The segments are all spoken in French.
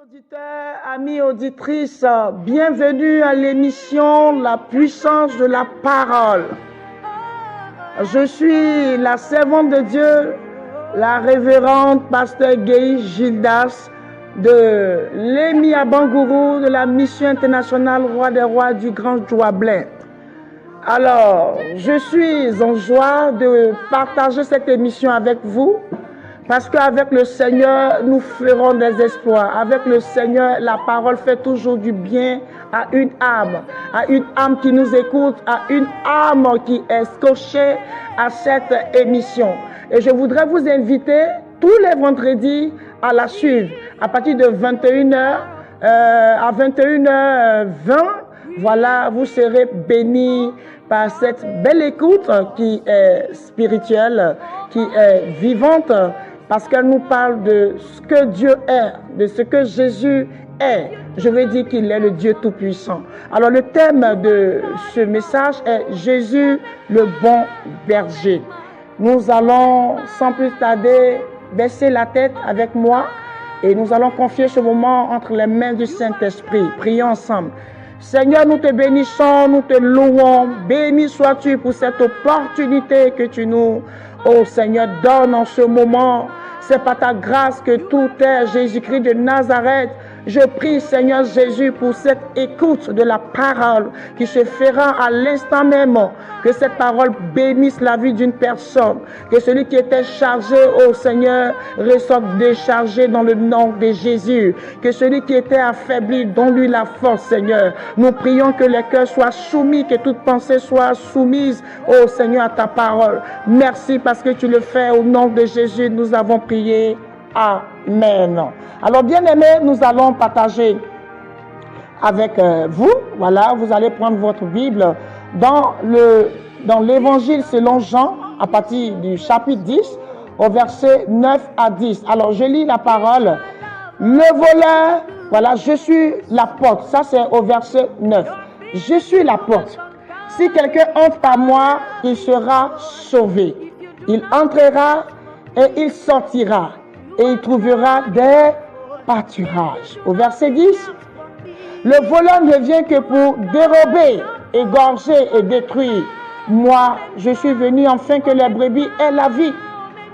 Auditeurs, amis auditrices, bienvenue à l'émission La puissance de la parole. Je suis la servante de Dieu, la révérende pasteur Guy Gildas de l'Émi à Bangourou de la mission internationale Roi des Rois du Grand Joablin. Alors, je suis en joie de partager cette émission avec vous. Parce qu'avec le Seigneur, nous ferons des exploits. Avec le Seigneur, la parole fait toujours du bien à une âme qui nous écoute, à une âme qui est scotchée à cette émission. Et je voudrais vous inviter tous les vendredis à la suivre. À partir de 21h à 21h20, voilà, vous serez bénis par cette belle écoute qui est spirituelle, qui est vivante, parce qu'elle nous parle de ce que Dieu est, de ce que Jésus est. Je veux dire qu'il est le Dieu Tout-Puissant. Alors le thème de ce message est Jésus, le bon berger. Nous allons sans plus tarder baisser la tête avec moi et nous allons confier ce moment entre les mains du Saint-Esprit. Prions ensemble. Seigneur, nous te bénissons, nous te louons. Béni sois-tu pour cette opportunité que tu nous, oh Seigneur, donnes en ce moment. C'est par ta grâce que tout est, Jésus-Christ de Nazareth. Je prie, Seigneur Jésus, pour cette écoute de la parole qui se fera à l'instant même. Que cette parole bénisse la vie d'une personne. Que celui qui était chargé, oh Seigneur, ressorte déchargé dans le nom de Jésus. Que celui qui était affaibli, donne-lui la force, Seigneur. Nous prions que les cœurs soient soumis, que toute pensée soit soumise, oh Seigneur, à ta parole. Merci parce que tu le fais au nom de Jésus. Nous avons prié. Amen. Alors, bien-aimés, nous allons partager avec vous. Voilà, vous allez prendre votre Bible dans l'évangile selon Jean, à partir du chapitre 10, au verset 9 à 10. Alors, je lis la parole. Le voleur, voilà, je suis la porte. Ça, c'est au verset 9. Je suis la porte. Si quelqu'un entre par moi, il sera sauvé. Il entrera et il sortira. Et il trouvera des pâturages. Au verset 10, le voleur ne vient que pour dérober, égorger et détruire. Moi, je suis venu afin que les brebis aient la vie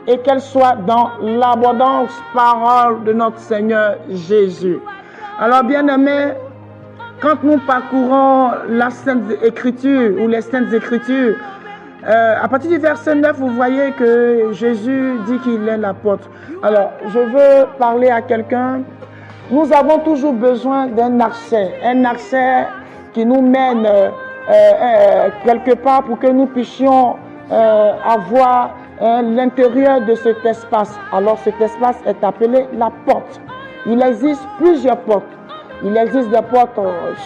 et qu'elles soient dans l'abondance, parole de notre Seigneur Jésus. Alors, bien-aimés, quand nous parcourons la Sainte Écriture ou les Saintes Écritures, à partir du verset 9, vous voyez que Jésus dit qu'il est la porte. Alors, je veux parler à quelqu'un. Nous avons toujours besoin d'un accès qui nous mène quelque part pour que nous puissions avoir l'intérieur de cet espace. Alors, cet espace est appelé la porte. Il existe plusieurs portes. Il existe des portes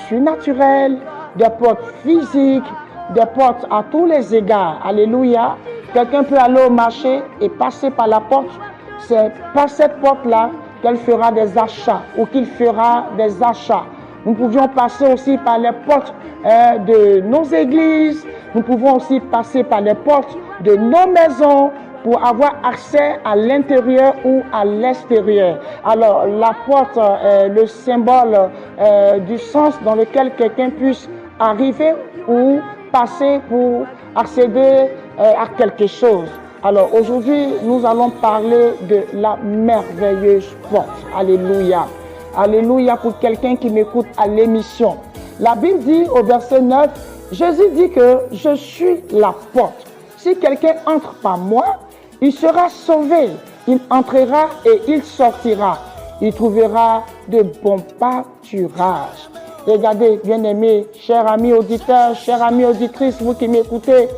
surnaturelles, des portes physiques, des portes à tous les égards. Alléluia. Quelqu'un peut aller au marché et passer par la porte. C'est par cette porte-là qu'elle fera des achats ou qu'il fera des achats. Nous pouvions passer aussi par les portes de nos églises. Nous pouvons aussi passer par les portes de nos maisons pour avoir accès à l'intérieur ou à l'extérieur. Alors, la porte est le symbole du sens dans lequel quelqu'un puisse arriver ou passer pour accéder à quelque chose. Alors aujourd'hui, nous allons parler de la merveilleuse porte. Alléluia. Alléluia pour quelqu'un qui m'écoute à l'émission. La Bible dit au verset 9, Jésus dit que je suis la porte. Si quelqu'un entre par moi, il sera sauvé. Il entrera et il sortira. Il trouvera de bons pâturages. Regardez, bien-aimés, chers amis auditeurs, chères amies auditrices, vous qui m'écoutez,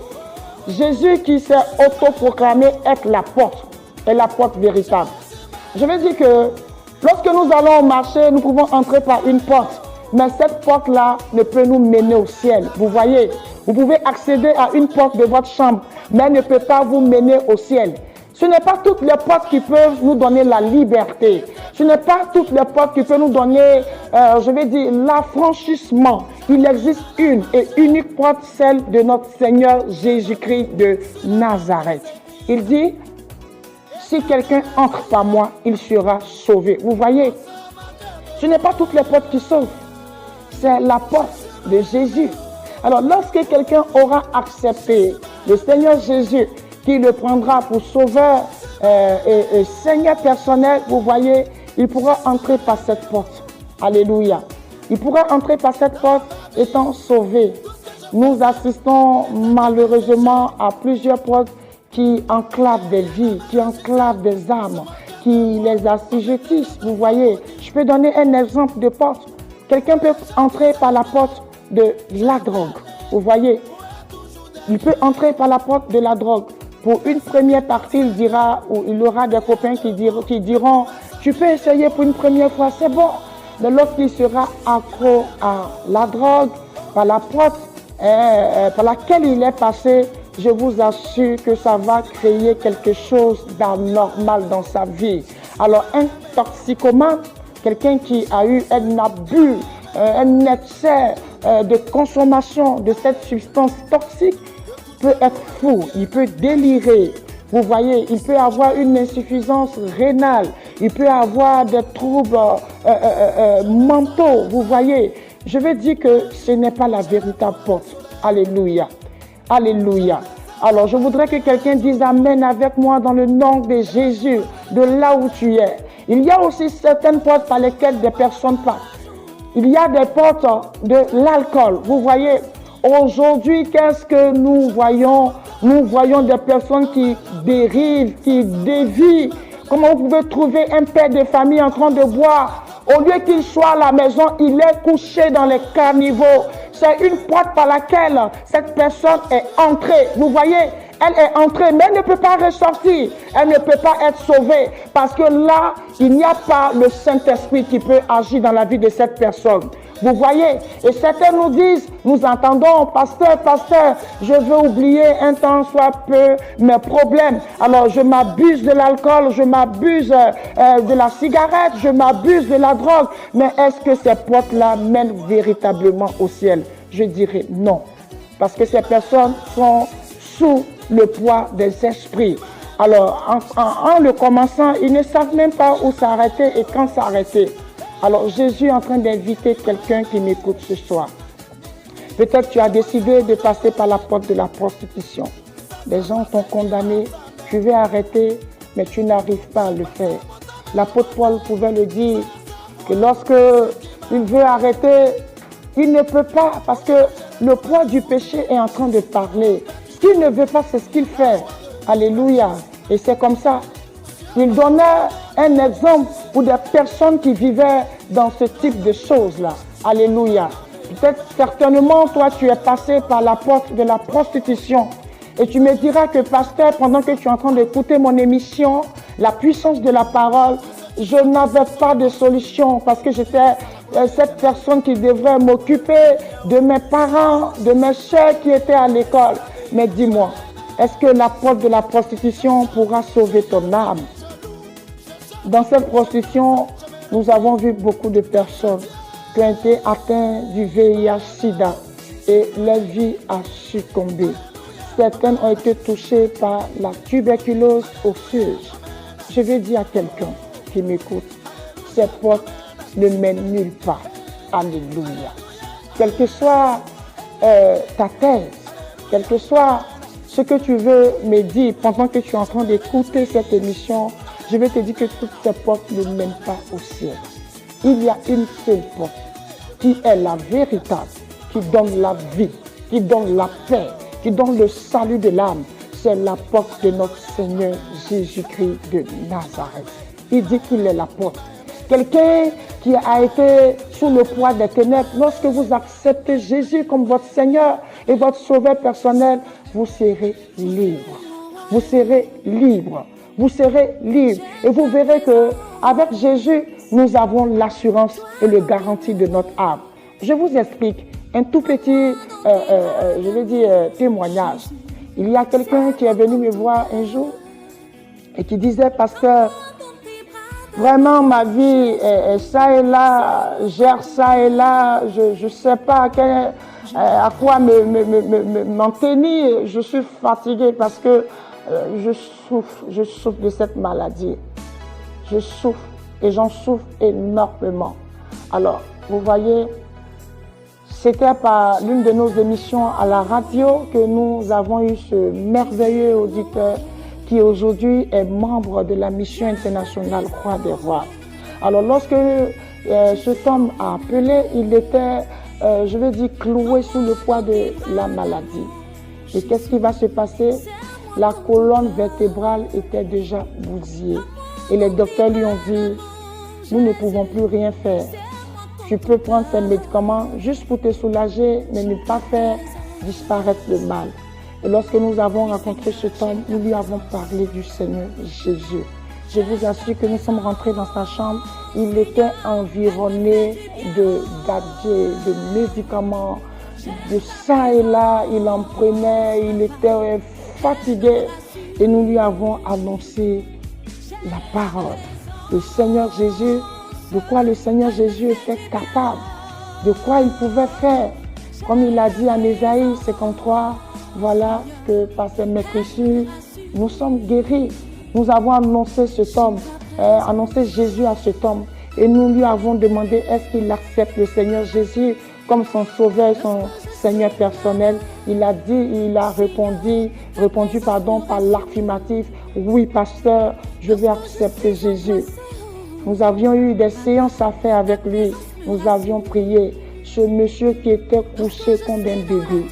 Jésus qui s'est autoproclamé être la porte, est la porte véritable. Je veux dire que lorsque nous allons au marché, nous pouvons entrer par une porte, mais cette porte-là ne peut nous mener au ciel. Vous voyez, vous pouvez accéder à une porte de votre chambre, mais elle ne peut pas vous mener au ciel. Ce n'est pas toutes les portes qui peuvent nous donner la liberté. Ce n'est pas toutes les portes qui peuvent nous donner, l'affranchissement. Il existe une et unique porte, celle de notre Seigneur Jésus-Christ de Nazareth. Il dit, si quelqu'un entre par moi, il sera sauvé. Vous voyez, Ce n'est pas toutes les portes qui sauvent. C'est la porte de Jésus. Alors, lorsque quelqu'un aura accepté le Seigneur Jésus, qui le prendra pour sauveur et Seigneur personnel, vous voyez, il pourra entrer par cette porte. Alléluia. Il pourra entrer par cette porte étant sauvé. Nous assistons malheureusement à plusieurs portes qui enclavent des vies, qui enclavent des âmes, qui les assujettissent. Vous voyez, je peux donner un exemple de porte. Quelqu'un peut entrer par la porte de la drogue. Vous voyez, il peut entrer par la porte de la drogue. Pour une première partie, il dira, ou il aura des copains qui diront, tu peux essayer pour une première fois, c'est bon. Mais lorsqu'il sera accro à la drogue, par la porte par laquelle il est passé, je vous assure que ça va créer quelque chose d'anormal dans sa vie. Alors, un toxicomane, quelqu'un qui a eu un abus, un excès de consommation de cette substance toxique, peut être fou, il peut délirer. Vous voyez, il peut avoir une insuffisance rénale, il peut avoir des troubles mentaux. Vous voyez, je veux dire que ce n'est pas la véritable porte. Alléluia. Alléluia. Alors, je voudrais que quelqu'un dise Amen avec moi dans le nom de Jésus, de là où tu es. Il y a aussi certaines portes par lesquelles des personnes passent. Il y a des portes de l'alcool. Vous voyez, aujourd'hui, qu'est-ce que nous voyons? Nous voyons des personnes qui dérivent, qui dévient. Comment vous pouvez trouver un père de famille en train de boire? Au lieu qu'il soit à la maison, il est couché dans les caniveaux. C'est une porte par laquelle cette personne est entrée. Vous voyez, elle est entrée, mais elle ne peut pas ressortir. Elle ne peut pas être sauvée. Parce que là, il n'y a pas le Saint-Esprit qui peut agir dans la vie de cette personne. Vous voyez, et certains nous disent, nous entendons, pasteur, je veux oublier un temps soit peu mes problèmes. Alors je m'abuse de l'alcool, je m'abuse de la cigarette, je m'abuse de la drogue. Mais est-ce que ces portes-là mènent véritablement au ciel? Je dirais non. Parce que ces personnes sont sous le poids des esprits. Alors en le commençant, ils ne savent même pas où s'arrêter et quand s'arrêter. Alors Jésus est en train d'inviter quelqu'un qui m'écoute ce soir. Peut-être tu as décidé de passer par la porte de la prostitution. Les gens t'ont condamné, tu veux arrêter, mais tu n'arrives pas à le faire. L'apôtre Paul pouvait le dire, que lorsque il veut arrêter, il ne peut pas parce que le poids du péché est en train de parler. Ce qu'il ne veut pas, c'est ce qu'il fait. Alléluia. Et c'est comme ça. Il donnait un exemple pour des personnes qui vivaient dans ce type de choses-là. Alléluia. Peut-être certainement, toi, tu es passé par la porte de la prostitution. Et tu me diras que, pasteur, pendant que tu es en train d'écouter mon émission, la puissance de la parole, je n'avais pas de solution parce que j'étais cette personne qui devrait m'occuper de mes parents, de mes soeurs qui étaient à l'école. Mais dis-moi, est-ce que la porte de la prostitution pourra sauver ton âme? Dans cette prostitution, nous avons vu beaucoup de personnes qui ont été atteintes du VIH-Sida et leur vie a succombé. Certaines ont été touchées par la tuberculose osseuse. Je vais dire à quelqu'un qui m'écoute, ces portes ne mènent nulle part. Alléluia. Quelle que soit ta thèse, quel que soit ce que tu veux me dire pendant que tu es en train d'écouter cette émission, je vais te dire que toutes ces portes ne mènent pas au ciel. Il y a une seule porte qui est la véritable, qui donne la vie, qui donne la paix, qui donne le salut de l'âme. C'est la porte de notre Seigneur Jésus-Christ de Nazareth. Il dit qu'il est la porte. Quelqu'un qui a été sous le poids des ténèbres, lorsque vous acceptez Jésus comme votre Seigneur et votre Sauveur personnel, vous serez libre. Vous serez libre. Vous serez libre. Et vous verrez que avec Jésus, nous avons l'assurance et le garantie de notre âme. Je vous explique un tout petit, témoignage. Il y a quelqu'un qui est venu me voir un jour et qui disait, pasteur, vraiment ma vie, ça et là, gère ça et là, je ne sais pas à quoi m'en tenir. Je suis fatiguée parce que je souffre de cette maladie. Je souffre et j'en souffre énormément. Alors, vous voyez, c'était par l'une de nos émissions à la radio que nous avons eu ce merveilleux auditeur qui aujourd'hui est membre de la mission internationale Croix des Rois. Alors, lorsque cet homme a appelé, il était, je vais dire, cloué sous le poids de la maladie. Et qu'est-ce qui va se passer? La colonne vertébrale était déjà bousillée. Et les docteurs lui ont dit, nous ne pouvons plus rien faire. Tu peux prendre ces médicaments juste pour te soulager, mais ne pas faire disparaître le mal. Et lorsque nous avons rencontré cet homme, nous lui avons parlé du Seigneur Jésus. Je vous assure que nous sommes rentrés dans sa chambre. Il était environné de gadgets, de médicaments, de ça et là. Il en prenait, il était fatigué. Et nous lui avons annoncé la parole. Le Seigneur Jésus, de quoi le Seigneur Jésus était capable, de quoi il pouvait faire. Comme il a dit en Ésaïe 53, voilà que par ses maîtrisures, nous sommes guéris. Nous avons annoncé cet homme, annoncé Jésus à cet homme. Et nous lui avons demandé est-ce qu'il accepte le Seigneur Jésus comme son sauveur, son Seigneur personnel. Il a dit, il a répondu par l'affirmatif. Oui, pasteur, je vais accepter Jésus. Nous avions eu des séances à faire avec lui. Nous avions prié. Ce monsieur qui était couché comme un bébé.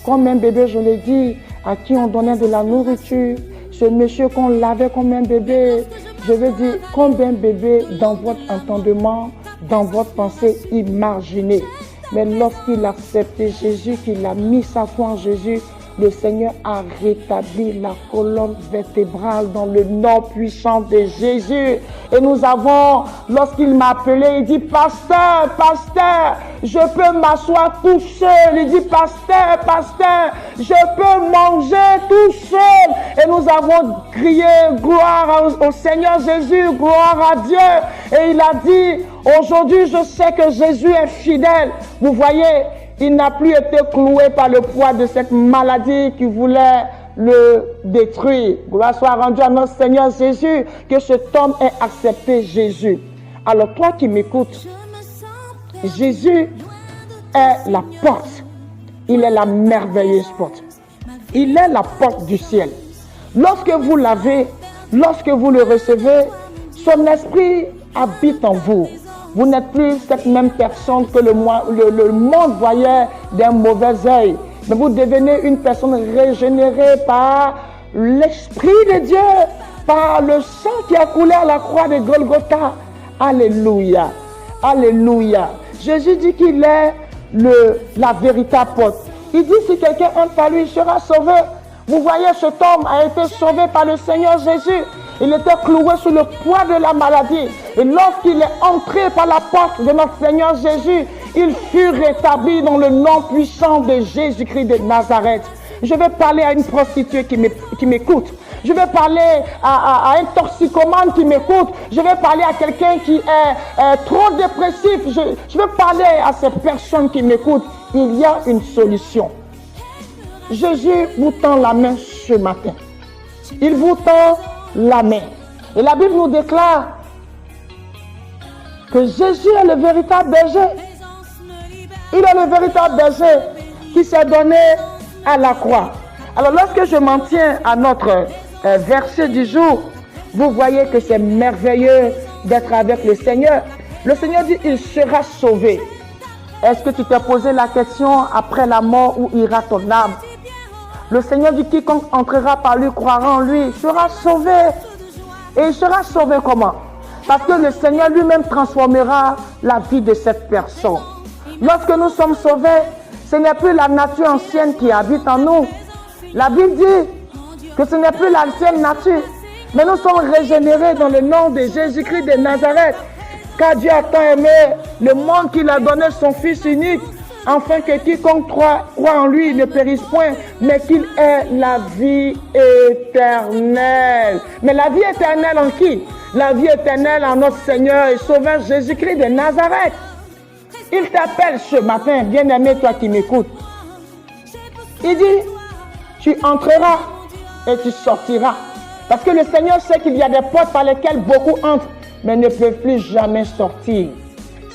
Comme un bébé, je l'ai dit, à qui on donnait de la nourriture. Ce monsieur qu'on lavait comme un bébé. Je veux dire, comme un bébé dans votre entendement, dans votre pensée imaginée. Mais lorsqu'il a accepté Jésus, qu'il a mis sa foi en Jésus, le Seigneur a rétabli la colonne vertébrale dans le nom puissant de Jésus. Et nous avons, lorsqu'il m'a appelé, il dit, pasteur, je peux m'asseoir tout seul. Il dit, pasteur, je peux manger tout seul. Et nous avons crié, gloire au Seigneur Jésus, gloire à Dieu. Et il a dit, aujourd'hui, je sais que Jésus est fidèle. Vous voyez, il n'a plus été cloué par le poids de cette maladie qui voulait le détruire. Gloire soit rendue à notre Seigneur Jésus, que cet homme ait accepté Jésus. Alors toi qui m'écoutes, Jésus est la porte. Il est la merveilleuse porte. Il est la porte du ciel. Lorsque vous l'avez, lorsque vous le recevez, son esprit habite en vous. Vous n'êtes plus cette même personne que le monde voyait d'un mauvais œil. Mais vous devenez une personne régénérée par l'Esprit de Dieu, par le sang qui a coulé à la croix de Golgotha. Alléluia. Alléluia. Jésus dit qu'il est la véritable porte. Il dit si quelqu'un entre par lui, il sera sauvé. Vous voyez, cet homme a été sauvé par le Seigneur Jésus. Il était cloué sous le poids de la maladie. Et lorsqu'il est entré par la porte de notre Seigneur Jésus, il fut rétabli dans le nom puissant de Jésus-Christ de Nazareth. Je vais parler à une prostituée qui m'écoute. Je vais parler à un toxicomane qui m'écoute. Je vais parler à quelqu'un qui est trop dépressif. Je vais parler à ces personnes qui m'écoutent. Il y a une solution. Jésus vous tend la main ce matin. Il vous tend la main. Et la Bible nous déclare que Jésus est le véritable berger. Il est le véritable berger qui s'est donné à la croix. Alors lorsque je m'en tiens à notre verset du jour, vous voyez que c'est merveilleux d'être avec le Seigneur. Le Seigneur dit il sera sauvé. Est-ce que tu t'es posé la question après la mort où ira ton âme? Le Seigneur dit quiconque entrera par lui, croira en lui, sera sauvé. Et il sera sauvé comment? Parce que le Seigneur lui-même transformera la vie de cette personne. Lorsque nous sommes sauvés, ce n'est plus la nature ancienne qui habite en nous. La Bible dit que ce n'est plus l'ancienne nature, mais nous sommes régénérés dans le nom de Jésus-Christ de Nazareth. Car Dieu a tant aimé le monde qu'il a donné son Fils unique, afin que quiconque croit en lui ne périsse point, mais qu'il ait la vie éternelle. Mais la vie éternelle en qui? La vie éternelle en notre Seigneur et Sauveur Jésus-Christ de Nazareth. Il t'appelle ce matin, bien-aimé, toi qui m'écoutes. Il dit, tu entreras et tu sortiras. Parce que le Seigneur sait qu'il y a des portes par lesquelles beaucoup entrent, mais ne peuvent plus jamais sortir.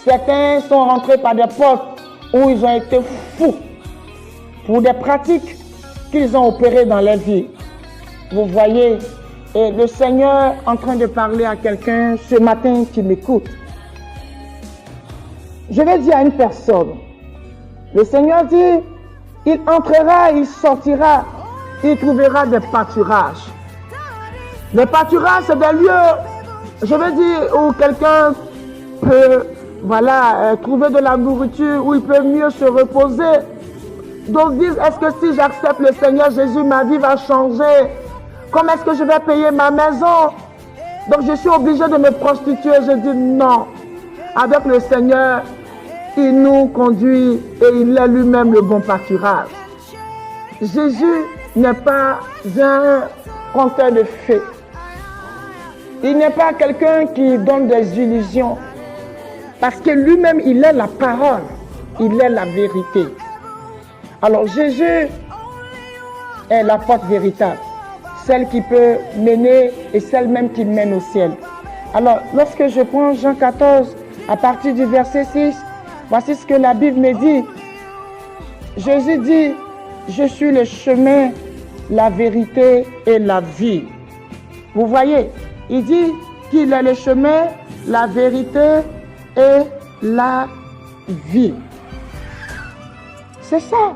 Certains sont rentrés par des portes où ils ont été fous pour des pratiques qu'ils ont opérées dans leur vie. Vous voyez, et le Seigneur est en train de parler à quelqu'un ce matin qui m'écoute. Je vais dire à une personne, le Seigneur dit, il entrera, il sortira, il trouvera des pâturages. Les pâturages, c'est des lieux, je veux dire, où quelqu'un peut, trouver de la nourriture, où il peut mieux se reposer. Donc disent, est-ce que si j'accepte le Seigneur Jésus, ma vie va changer? Comment est-ce que je vais payer ma maison? Donc je suis obligé de me prostituer. Je dis non. Avec le Seigneur, il nous conduit et il est lui-même le bon pâturage. Jésus n'est pas un conteur de fées. Il n'est pas quelqu'un qui donne des illusions. Parce que lui-même, il est la parole. Il est la vérité. Alors Jésus est la porte véritable. Celle qui peut mener et celle même qui mène au ciel. Alors, lorsque je prends Jean 14, à partir du verset 6, voici ce que la Bible me dit. Jésus dit, je suis le chemin, la vérité et la vie. Vous voyez, il dit qu'il est le chemin, la vérité et la vie. C'est ça.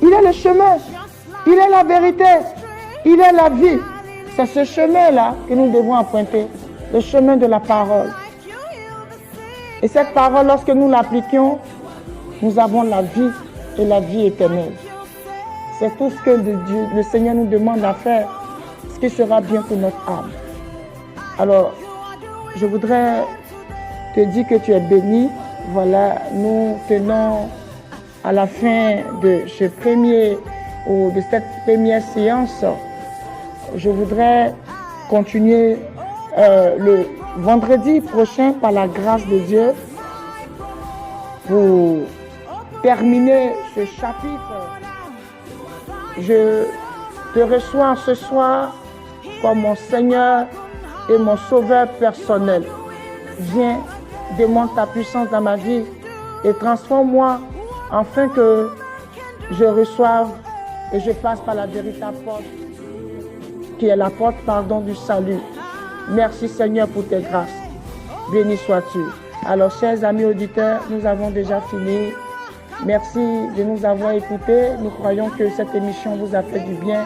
Il est le chemin, il est la vérité. Il est la vie. C'est ce chemin-là que nous devons emprunter, le chemin de la parole. Et cette parole, lorsque nous l'appliquons, nous avons la vie et la vie éternelle. C'est tout ce que le Seigneur nous demande à faire, ce qui sera bien pour notre âme. Alors, je voudrais te dire que tu es béni. Voilà, nous tenons à la fin de cette première séance. Je voudrais continuer le vendredi prochain par la grâce de Dieu pour terminer ce chapitre. Je te reçois ce soir comme mon Seigneur et mon Sauveur personnel. Viens, démontre ta puissance dans ma vie et transforme-moi afin que je reçoive et je passe par la véritable porte qui est la porte, du salut. Merci Seigneur pour tes grâces. Béni sois-tu. Alors, chers amis auditeurs, nous avons déjà fini. Merci de nous avoir écoutés. Nous croyons que cette émission vous a fait du bien.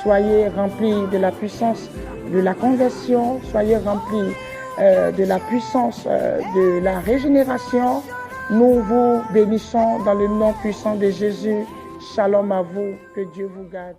Soyez remplis de la puissance de la conversion. Soyez remplis de la puissance de la régénération. Nous vous bénissons dans le nom puissant de Jésus. Shalom à vous. Que Dieu vous garde.